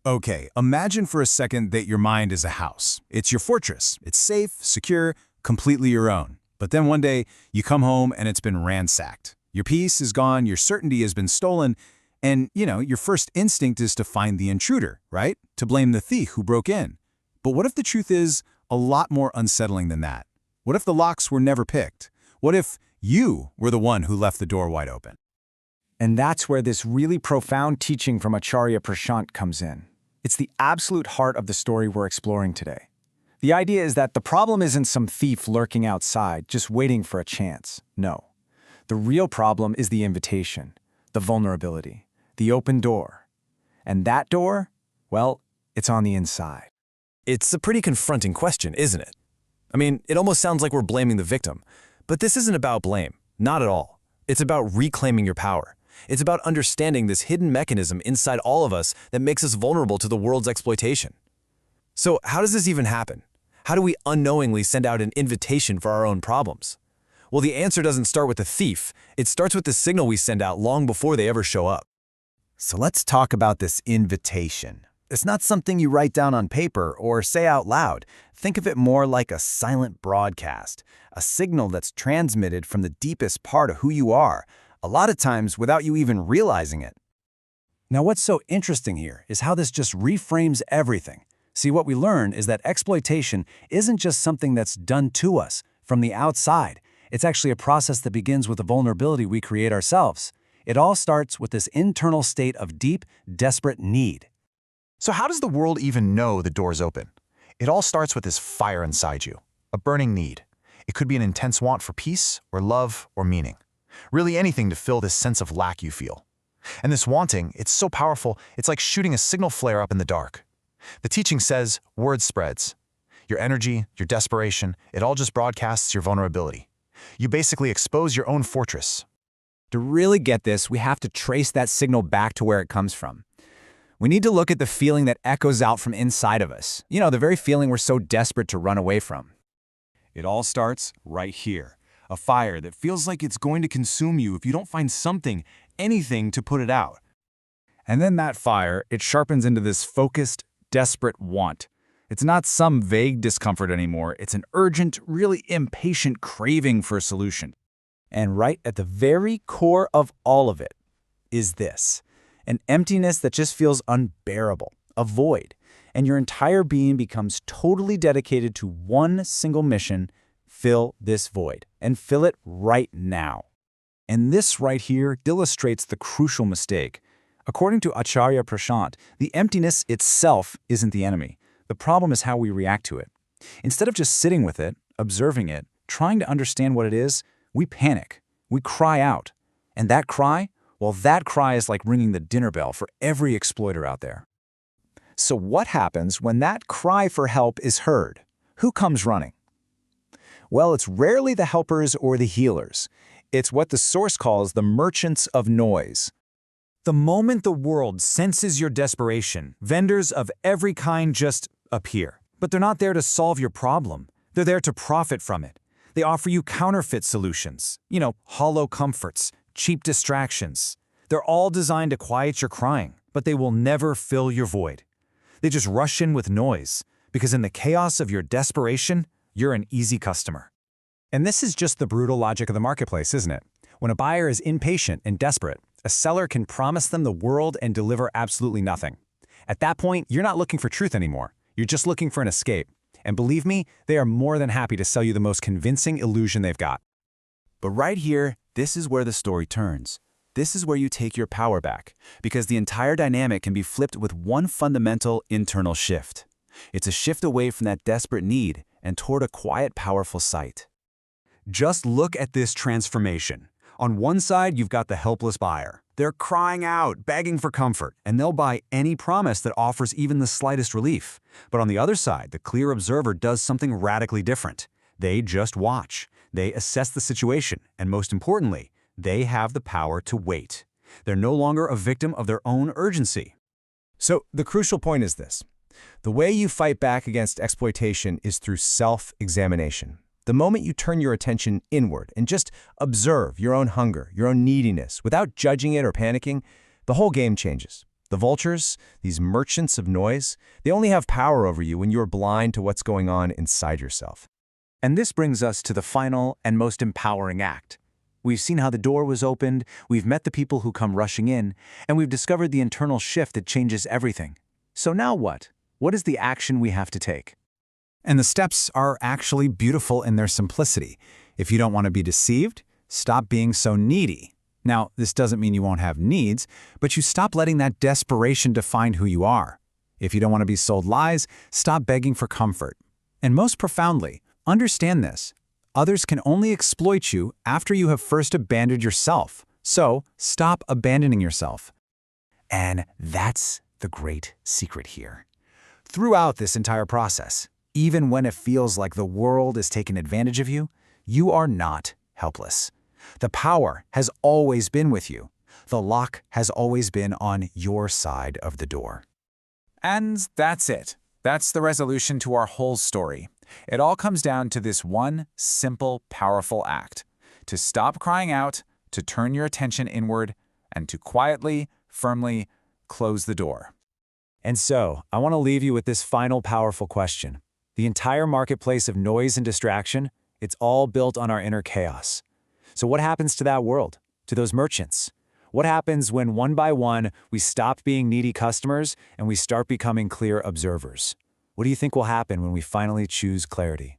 Okay, imagine for a second that your mind is a house. It's your fortress. It's safe, secure, completely your own. But then one day, you come home and it's been ransacked. Your peace is gone, your certainty has been stolen, and, your first instinct is to find the intruder, right? To blame the thief who broke in. But what if the truth is a lot more unsettling than that? What if the locks were never picked? What if you were the one who left the door wide open? And that's where this really profound teaching from ShriPrashant comes in. It's the absolute heart of the story we're exploring today. The idea is that the problem isn't some thief lurking outside, just waiting for a chance. No. The real problem is the invitation, the vulnerability, the open door. And that door, well, it's on the inside. It's a pretty confronting question, isn't it? I mean, it almost sounds like we're blaming the victim. But this isn't about blame. Not at all. It's about reclaiming your power. It's about understanding this hidden mechanism inside all of us that makes us vulnerable to the world's exploitation. So how does this even happen? How do we unknowingly send out an invitation for our own problems? Well, the answer doesn't start with the thief. It starts with the signal we send out long before they ever show up. So let's talk about this invitation. It's not something you write down on paper or say out loud. Think of it more like a silent broadcast, a signal that's transmitted from the deepest part of who you are, a lot of times without you even realizing it. Now, what's so interesting here is how this just reframes everything. See, what we learn is that exploitation isn't just something that's done to us from the outside. It's actually a process that begins with the vulnerability we create ourselves. It all starts with this internal state of deep, desperate need. So how does the world even know the door's open? It all starts with this fire inside you, a burning need. It could be an intense want for peace or love or meaning. Really anything to fill this sense of lack you feel. And this wanting, it's so powerful, it's like shooting a signal flare up in the dark. The teaching says, word spreads. Your energy, your desperation, it all just broadcasts your vulnerability. You basically expose your own fortress. To really get this, we have to trace that signal back to where it comes from. We need to look at the feeling that echoes out from inside of us. The very feeling we're so desperate to run away from. It all starts right here. A fire that feels like it's going to consume you if you don't find something, anything to put it out. And then that fire, it sharpens into this focused, desperate want. It's not some vague discomfort anymore. It's an urgent, really impatient craving for a solution. And right at the very core of all of it is this. An emptiness that just feels unbearable, a void. And your entire being becomes totally dedicated to one single mission: fill this void, and fill it right now. And this right here illustrates the crucial mistake. According to ShriPrashant, the emptiness itself isn't the enemy. The problem is how we react to it. Instead of just sitting with it, observing it, trying to understand what it is, we panic. We cry out. And that cry, well, that cry is like ringing the dinner bell for every exploiter out there. So what happens when that cry for help is heard? Who comes running? Well, it's rarely the helpers or the healers. It's what the source calls the merchants of noise. The moment the world senses your desperation, vendors of every kind just appear. But they're not there to solve your problem. They're there to profit from it. They offer you counterfeit solutions, hollow comforts, cheap distractions. They're all designed to quiet your crying, but they will never fill your void. They just rush in with noise, because in the chaos of your desperation, you're an easy customer. And this is just the brutal logic of the marketplace, isn't it? When a buyer is impatient and desperate, a seller can promise them the world and deliver absolutely nothing. At that point, you're not looking for truth anymore. You're just looking for an escape. And believe me, they are more than happy to sell you the most convincing illusion they've got. But right here, this is where the story turns. This is where you take your power back, because the entire dynamic can be flipped with one fundamental internal shift. It's a shift away from that desperate need and toward a quiet, powerful sight. Just look at this transformation. On one side, you've got the helpless buyer. They're crying out, begging for comfort, and they'll buy any promise that offers even the slightest relief. But on the other side, the clear observer does something radically different. They just watch. They assess the situation, and most importantly, they have the power to wait. They're no longer a victim of their own urgency. So the crucial point is this. The way you fight back against exploitation is through self-examination. The moment you turn your attention inward and just observe your own hunger, your own neediness, without judging it or panicking, the whole game changes. The vultures, these merchants of noise, they only have power over you when you're blind to what's going on inside yourself. And this brings us to the final and most empowering act. We've seen how the door was opened, we've met the people who come rushing in, and we've discovered the internal shift that changes everything. So now what? What is the action we have to take? And the steps are actually beautiful in their simplicity. If you don't want to be deceived, stop being so needy. Now, this doesn't mean you won't have needs, but you stop letting that desperation define who you are. If you don't want to be sold lies, stop begging for comfort. And most profoundly, understand this. Others can only exploit you after you have first abandoned yourself. So, stop abandoning yourself. And that's the great secret here. Throughout this entire process, even when it feels like the world is taking advantage of you, you are not helpless. The power has always been with you. The lock has always been on your side of the door. And that's it. That's the resolution to our whole story. It all comes down to this one simple, powerful act: to stop crying out, to turn your attention inward, and to quietly, firmly close the door. And so, I want to leave you with this final powerful question. The entire marketplace of noise and distraction, it's all built on our inner chaos. So what happens to that world, to those merchants? What happens when one by one we stop being needy customers and we start becoming clear observers? What do you think will happen when we finally choose clarity?